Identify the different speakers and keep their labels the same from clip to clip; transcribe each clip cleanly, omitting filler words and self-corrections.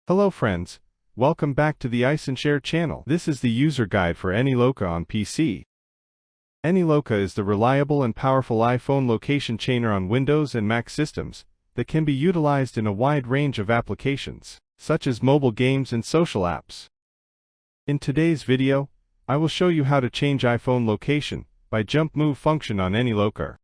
Speaker 1: Hello friends, welcome back to the iSunshare channel. This is the user guide for AnyLoca on PC. AnyLoca is the reliable and powerful iPhone location chainer on Windows and Mac systems that can be utilized in a wide range of applications, such as mobile games and social apps. In today's video, I will show you how to change iPhone location by jump move function on AnyLoca.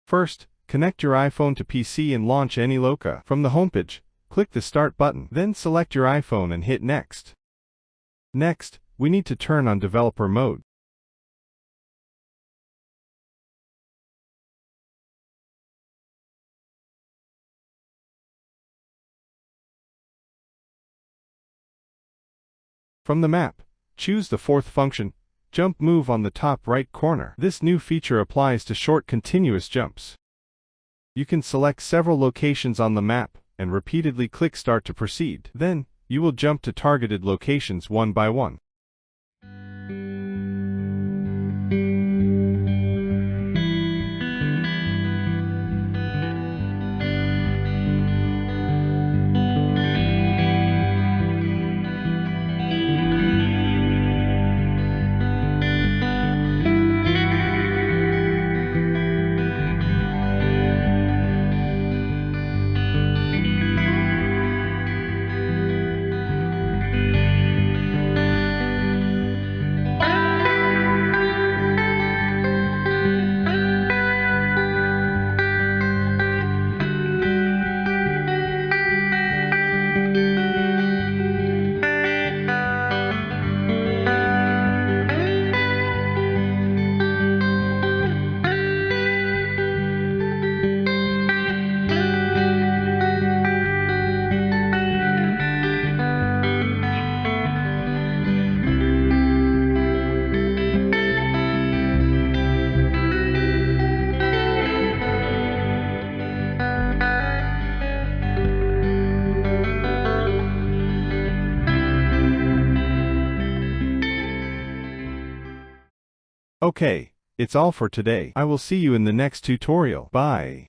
Speaker 1: First, connect your iPhone to PC and launch AnyLoca. From the homepage, click the Start button, then select your iPhone and hit Next. Next, we need to turn on developer mode. From the map, choose the fourth function, Jump Move on the top right corner. This new feature applies to short continuous jumps. You can select several locations on the map and repeatedly click Start to proceed. Then, you will jump to targeted locations one by one. Okay, it's all for today. I will see you in the next tutorial. Bye.